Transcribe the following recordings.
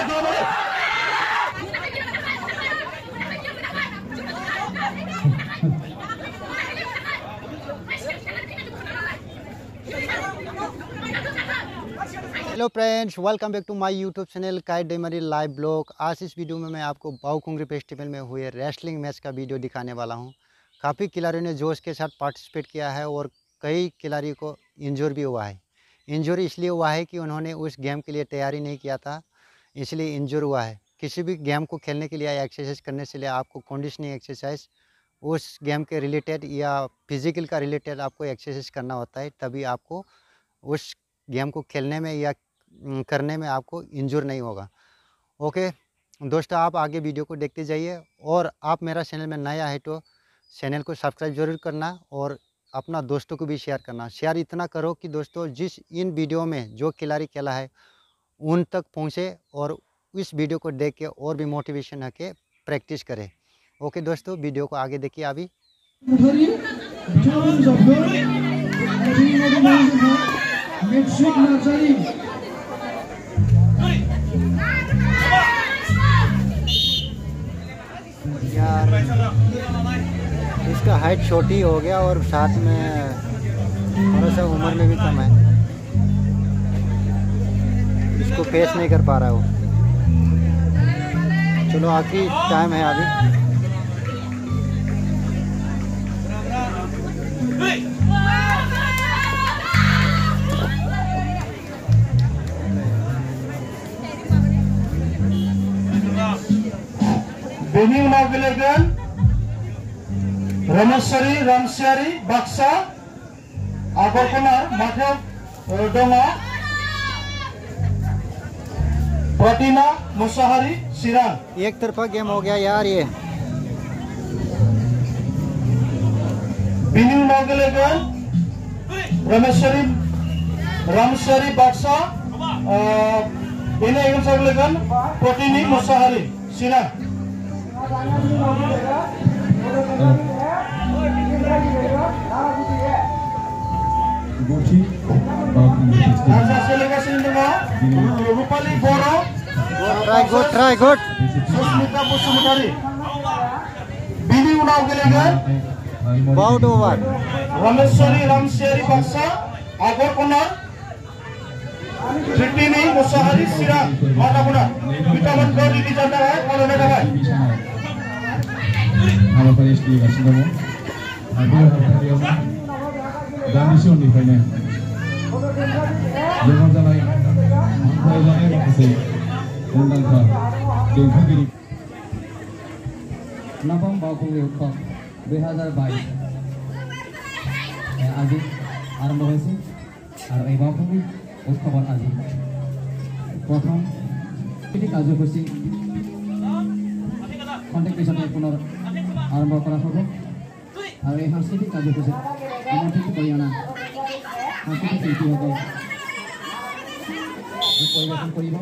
Hello friends, welcome back to my YouTube channel काइट डेमरी live blog. आज इस वीडियो में मैं आपको बाओकुंग्री फेस्टिवल में हुए रेसलिंग मैच का वीडियो दिखाने वाला हूं। काफ़ी खिलाड़ियों ने जोश के साथ पार्टिसिपेट किया है और कई खिलाड़ियों को इंजर भी हुआ है। इंजर इसलिए हुआ है कि उन्होंने उस गेम के लिए तैयारी नहीं किया था, इसलिए इंजर हुआ है। किसी भी गेम को खेलने के लिए या एक्सरसाइज करने से लिए आपको कंडीशनिंग एक्सरसाइज उस गेम के रिलेटेड या फिजिकल का रिलेटेड आपको एक्सरसाइज करना होता है, तभी आपको उस गेम को खेलने में या करने में आपको इंजर नहीं होगा। ओके दोस्तों, आप आगे वीडियो को देखते जाइए और आप मेरा चैनल में नया है तो चैनल को सब्सक्राइब जरूर करना और अपना दोस्तों को भी शेयर करना। शेयर इतना करो कि दोस्तों जिस इन वीडियो में जो खिलाड़ी खेला है उन तक पहुँचे और इस वीडियो को देख के और भी मोटिवेशन है के प्रैक्टिस करें। ओके दोस्तों, वीडियो को आगे देखिए। अभी यार इसका हाइट छोटी हो गया और साथ में थोड़ा सा उम्र में भी कम है, इसको फेस नहीं कर पा रहा है वो। चलो आखिरी टाइम है अभी। Bening Nagelegan, Rameswari, Ramsiari, Baksa, Agarkonar, Madhav Donga, Pratina, Musahari, Siran। एक तरफा गेम हो गया यार ये। Bening Nagelegan, Rameswari, Baksa, Bening Nagelegan, Pratini, Musahari, Siran। Rupali Boro, try good Susmita Busumutari, Bini Nagelegan, bout over, Rameswari, Ramsiari, Baksa, Agarkonar, Pratini, Musahari, Siran, Madapuna, Vitamin Gori di Jandara, kalau mereka Halo Paris di Kasino, aku hari ini Danisun di sana. Jangan jangan, angkai jangan makasih. Undang kah, देखो कि नवम बाओकुंग्री उत्सव 2022 আজি আৰম্ভ হৈছে আৰু এই বাওকুंग्री উৎসৱত আজি প্ৰথম কাৰ্যসূচী কণ্টেক্ট পিছতে পুনৰ আৰম্ভ কৰা হ'ব আৰু এই সাংস্কৃতিক কাৰ্যসূচীত আমন্ত্ৰিত কৰি অনা সাংস্কৃতিক শিল্পীসকল পৰিৱেশন কৰিব।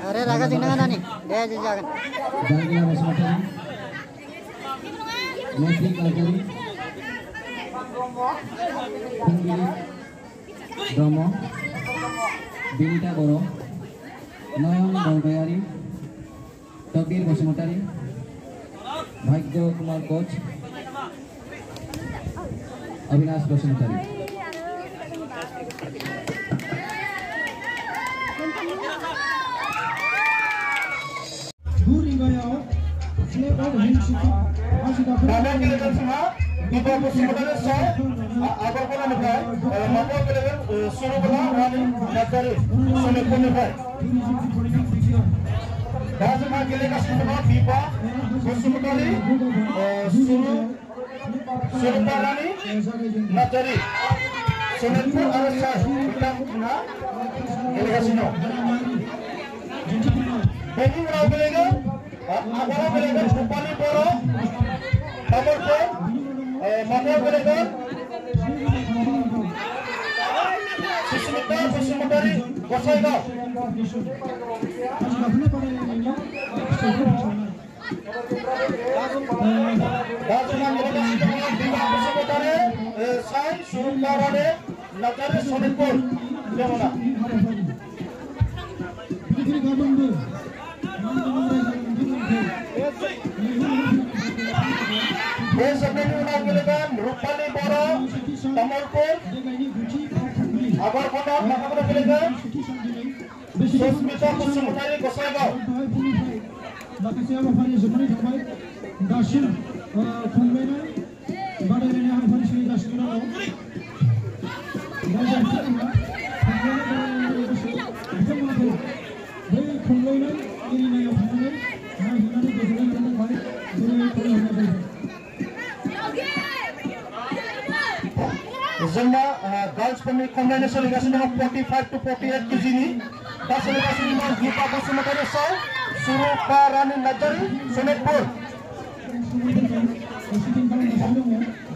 अरे रागा दिन नानी दे जागन Daniela Basumatari, Metri Kalkari, Punggiri Bromo, Binita Boro, Noyon Balbayari, Tobir Basumatari, Bhaigyo Kumar Koch, Avinash Basumatari। Nagelegan semua di bawah Busumutari saya, Agarkonar Nikai, Nagelegan Surabaya, Rani, Nazari, Sunipur Nikai। Dalam Nagelegan semua Bipa, Busumutari, Suruparani, Nazari, Sunipur Arasai, kita Nagelegan semua. Bening Nagelegan, Nagelegan Rupali Boro, Tabarko, Nagelegan, Susmita Busumutari, Gosaigaon। Busumutari, Sai, Suruparani, Nazari, Sunipur, बिथांमोना बे जोबनायनि उनाव गेलेगोन रुपाली बर' तामुलपुर आगरखन्दा माखाखौ गेलेगोन सुस्मिता बसुमतारी गसाइगाव माखासे हाबाफारि जोबनानै थांबाय दासिम खुंलायनाय बादायलायनाय हाबाफारि सोलिगासिनो दङ बिथांमोनखौ बै खुंलायनाय एरिनायाव थांनानै नायहैनानै गोजोननाय मोनबाय जोंना गर्ल्सफोरनि खमलायनाय सोलिगासिनो दङ 45 to 48 केजिनि दा सोलिगासिनो दङ दीपा बसुमतारी साव सुरुपा रानी नार्जारी सनितपुर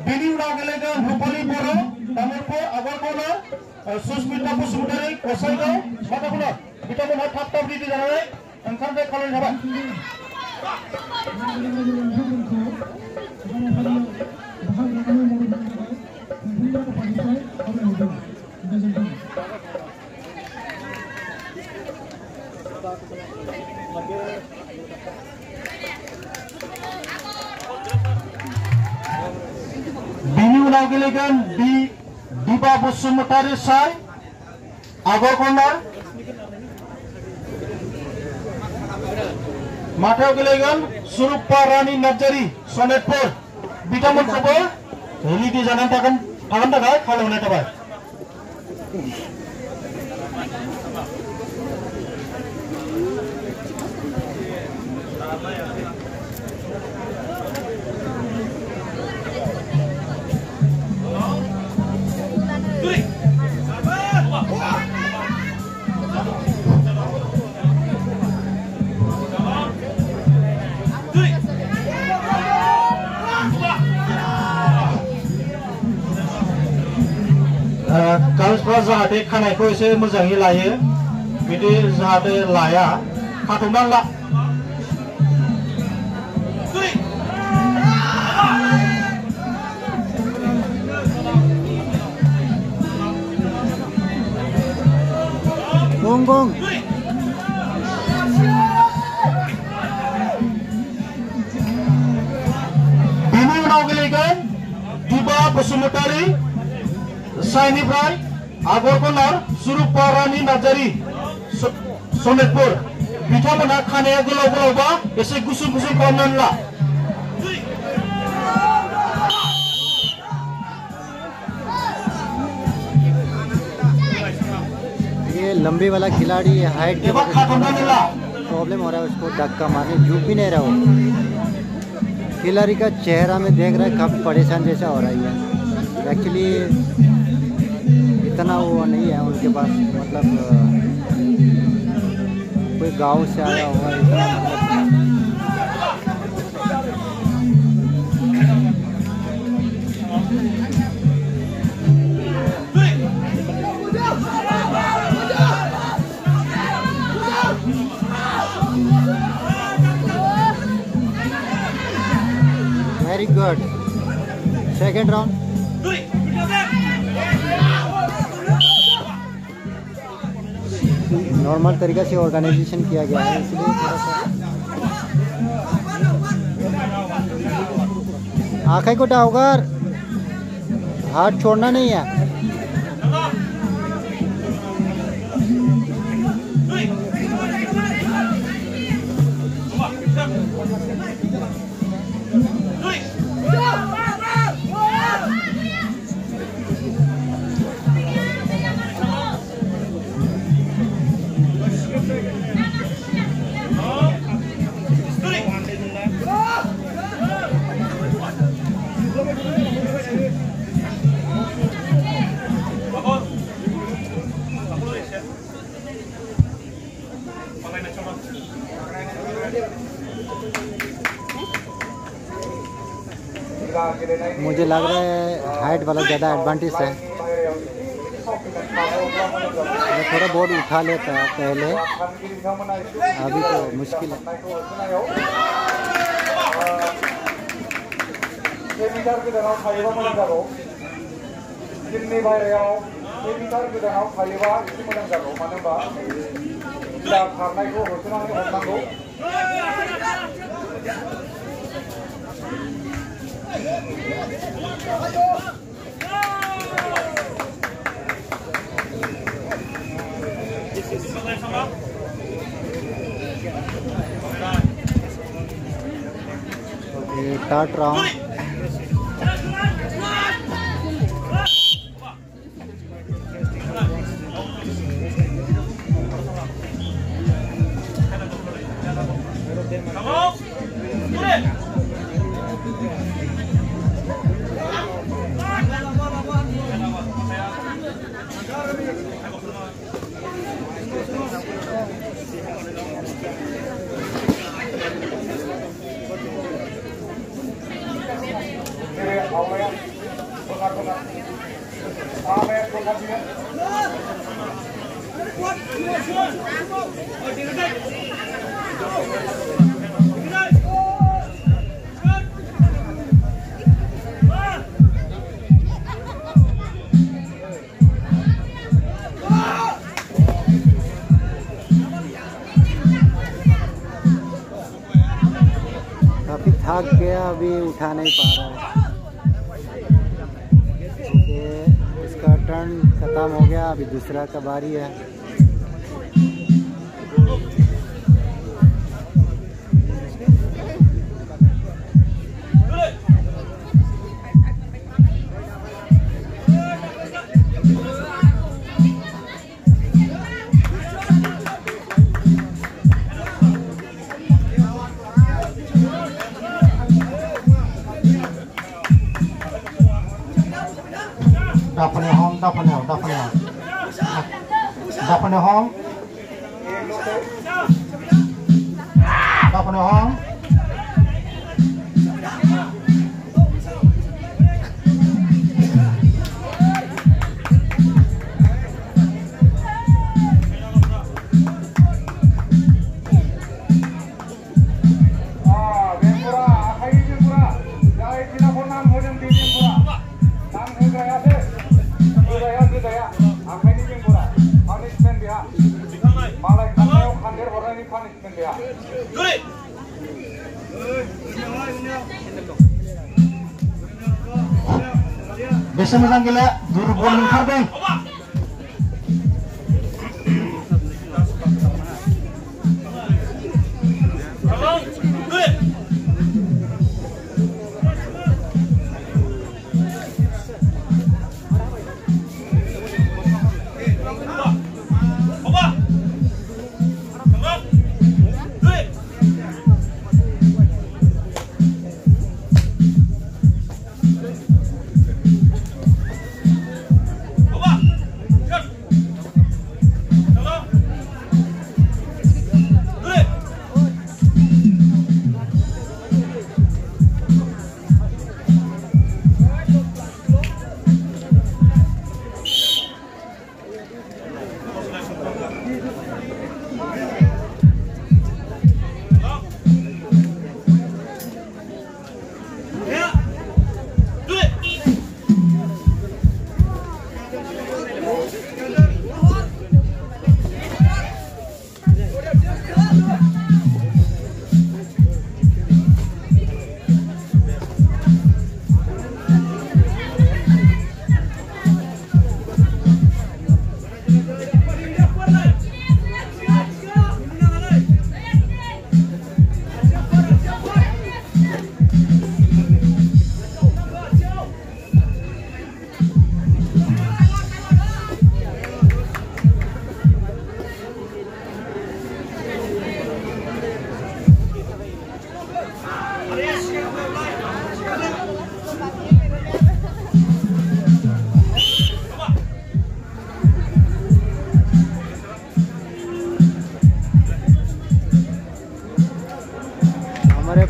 बिनि उनाव गेलेगोन रुपाली बर' तामुलपुर आगरखन्दा सुस्मिता बसुमतारी गसाइगाव माथाखुला बिथांमोनहा थाब थाब रेडि जानानै ओंखारनाय खालामनो हाबाय बिनि उनाव गेलेगोन दीपा बसुमतारी साय आगरखन्दा माथायाव गेलेगोन सुरुपा रानी नार्जारी सनितपुर बिथांमोनखौबो रेडि जानानै थागोन थाखाय खावलायनाय थाबाय गर्ल्सफ्रा जाहाथे खानायखौ एसे मोजाङै लायो बिदि जाहाथे लाया खाथबनानै ला गं गं बिनि उनाव गेलेगोन दीपा बसुमतारी साइनिफ्राय आगरखन्दा सुरुपा रानी नार्जारी सनितपुर बिथांमोनहा खानाया गोलाव गोलावबा एसे गुसुं गुसुं खालामनानै ला ये लंबी वाला खिलाड़ी हाइट के वजह से प्रॉब्लम हो रहा है उसको धक्का मारने झुक भी नहीं रहा वो खिलाड़ी का चेहरा में देख रहा है काफ़ी परेशान जैसा हो रहा है एक्चुअली इतना वो नहीं है उनके पास मतलब कोई गांव से आया होगा इतना very good second round normal तरीका से ऑर्गेनाइजेशन किया गया है इसलिए थोड़ा सा आँखें को उठाकर हाथ छोड़ना नहीं है मुझे लग रहा है हाइट वाला ज़्यादा एडवांटेज है मैं थोड़ा बहुत उठा लेता पहले अभी तो मुश्किल है मिटार गोजानाव थायोबा मोजां जागौ जोंनि बाहेरायाव मिटार गोजानाव थायोबा एसे मोजां जागौ मानो होनबा दा खारनायखौ होसोनानै हमनांगौ ओके स्टार्ट राउंड काफी थक गया, अभी उठा नहीं पा रहा है। इसका टर्न खत्म हो गया, अभी दूसरा का बारी है। Bisa menang gila, Durbon Hardeng.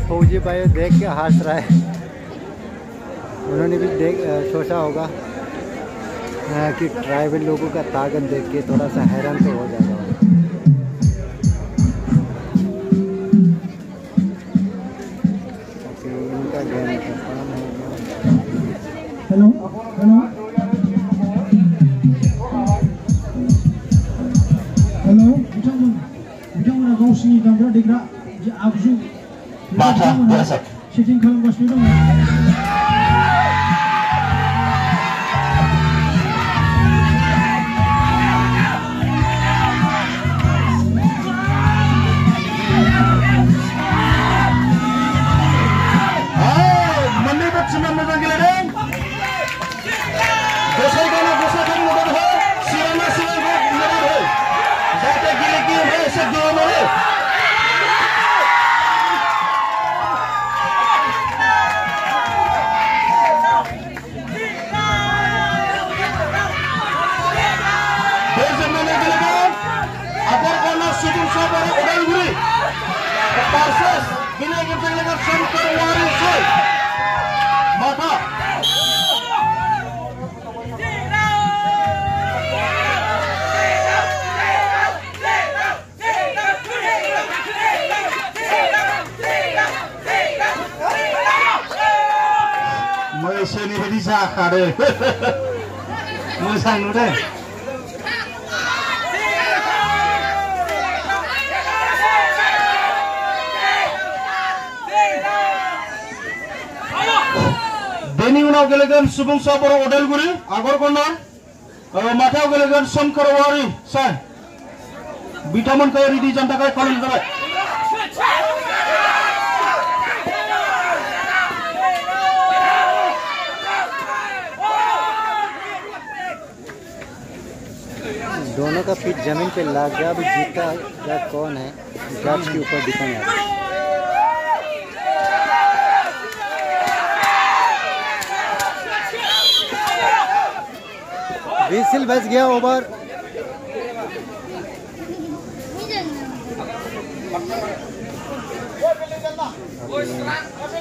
फौजी भाई देख के हंस रहा है। उन्होंने भी सोचा होगा कि ट्राइबल लोगों का ताकत देख के थोड़ा सा हैरान तो हो जाएगा। इनका गेम खत्म हो गया। हेलो हेलो बिथांमोना गावसिनि दामग्रा देग्रा जे आगजु सेटिं खालामगासिनो दङ। मैसोनि बायदि जाखादों मोजां नुदों। बेनि उनाव गेलेगोन सुबुंसा बर' उदालगुरि आगरकन्दा माथायाव गेलेगोन सोमखोर औवारि सार बिथांमोनखौ रेडि जानो थाखाय खावलायनाय जाबाय। दोनों का फीट जमीन पे लग गया। अभी जीता या कौन है जज के ऊपर डिपेंड है। विसिल बज गया ओवर।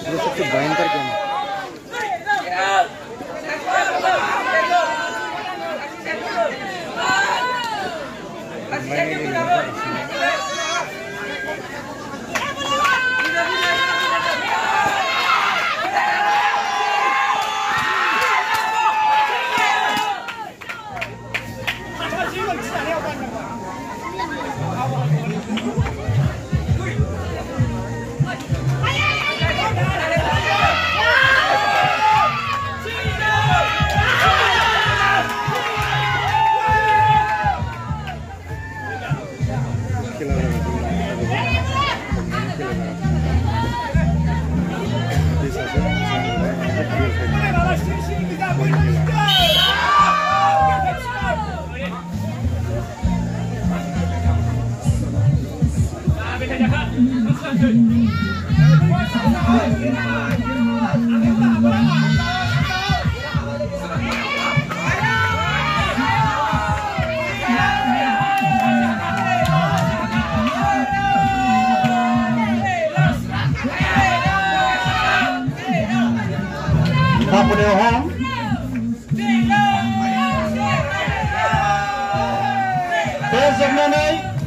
ये सबसे भयंकर गेम है।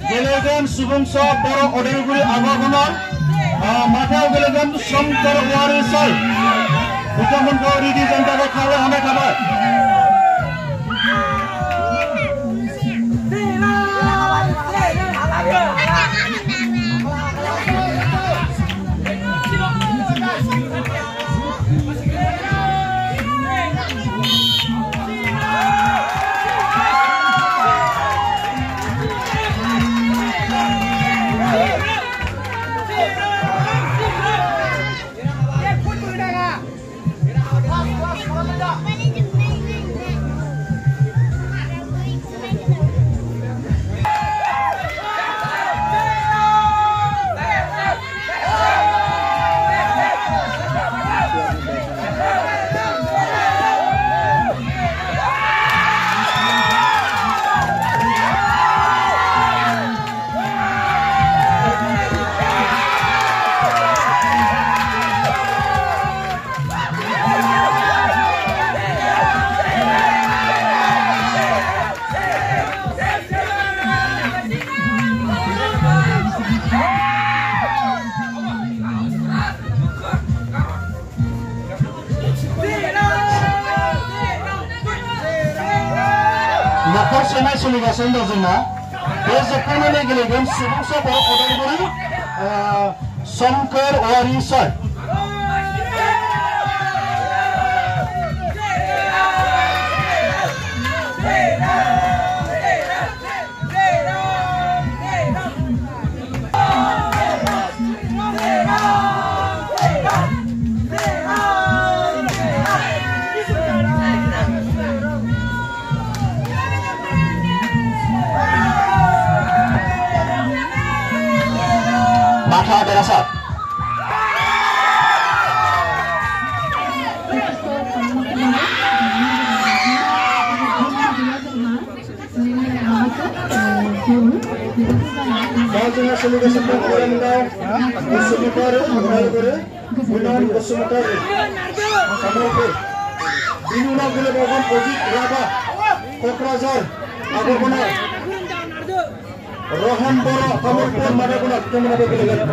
गेलेगोन सुबुंसा बर' उदालगुरि आगरकन्दा माथायाव गेलेगोन सोमखोर औवारि सार बिथांमोनखौ रेडि जानो थाखाय खावलायहरनाय थाबाय। न'खर सेनाय सोलिगासिनो दं जोंना बे बे जोबखांनानै गेलेगोन सुबुंसा बर' उदालगुरि शंकर औवारि सार Mata berasa. Bagaimana seluruh sepak bola muda, Kusumutara, Udaiguri, Gunan Kusumutara, Samapur, Binuna Gule Bagan Ojit Raba, Kokrajhar, Agarbona, Rohan Bora, Samapur, Madaguna, Kemana Begelegan.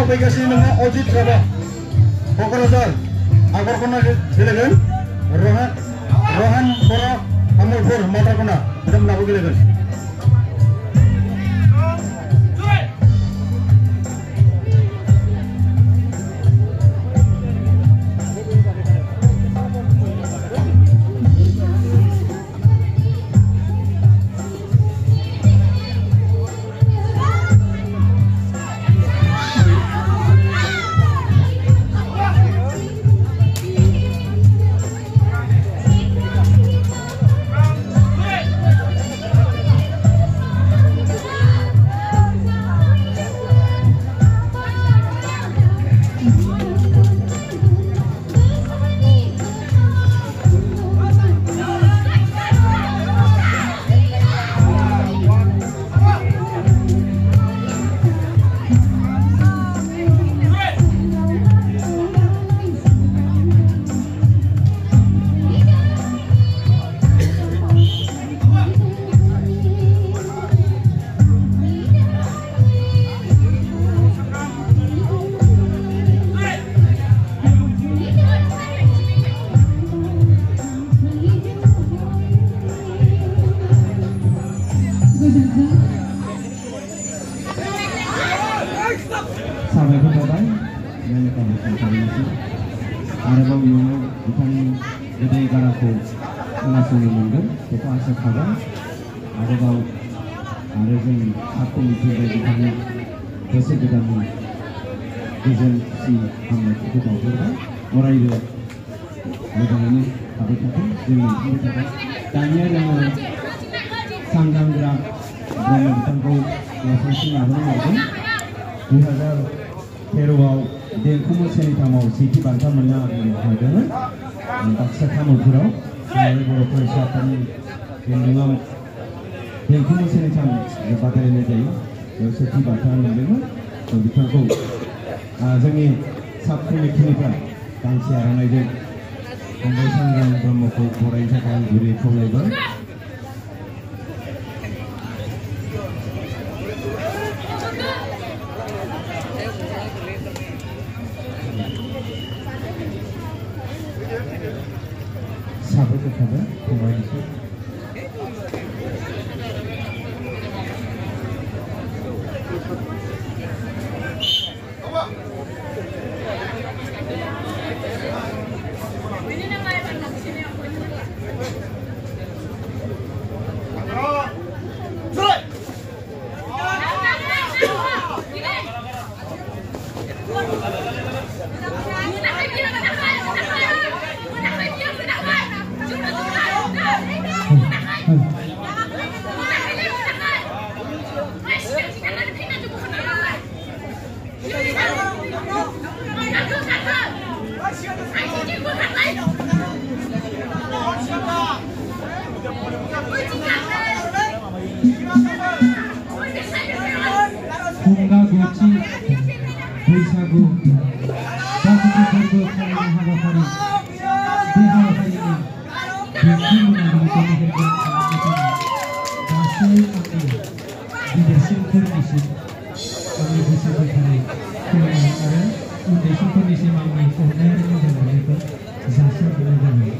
Aplikasi nama Ojit Raba, Kokrajhar, Agarbona Gelegan, Rohan Bora, Amulpur, Madaguna, Adam Nabu Gelegan. साबायखर थाबाय मेनका बसुमतारिनिसिम आरोबाव इयुनाव बिथांनि गोदै गारांखौ खोनासंनो मोनगोन बेखौ आसा थाबाय आरोबाव आरो जों साफ्रोमनिफ्राय बिथांनि बोसोर गोदाननि गोजोन खुसि हामलायथिखौ बावहरबाय अरायबो मोजाङैनो थाबाय थाथों जों मोनफिनबाय थाबाय दानिया जोङो सांग्रांग्रा ब्रह्म बिथांखौ लाफासिन लाबोनो नागिरदों 2013आव देंखो मोसानायाव सेथि बान्था मोननो हादोंमोन बाक्सा तामुलपुराव बर' फरायसाफोरनि बेन्दोंआव देंखो मोसानाय बादायलायनाय जायो बेयाव सेथि बान्था मोनदोंमोन बिथांखौ जोंनि साब कमिटिनिफ्राय गांसे आर'नाइजों फंबाय सांग्रां ब्रह्मखौ बरायनो थाखाय आं गुरै खावलायबाय साबायखर थाबाय फंबायनिसिम Bunga Goci बैसागु गासैबो फोरबो फालिनाय हाबाफारि बे हाबाफारिनि दिन्थि मोनाबिलिखौ गासै आंनि गिदिरसिनफोरनिसिम आंनि गोसो गोथारै खुलुमनाय आरो उन्दैसिनफोरनिसिम आंनि अननाय आरो मोजां मोननायखौ जासिहरनाय जाबाय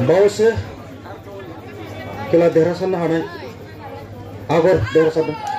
बावैसो खेला देरहासारनो हानाय आगर देरहासारदों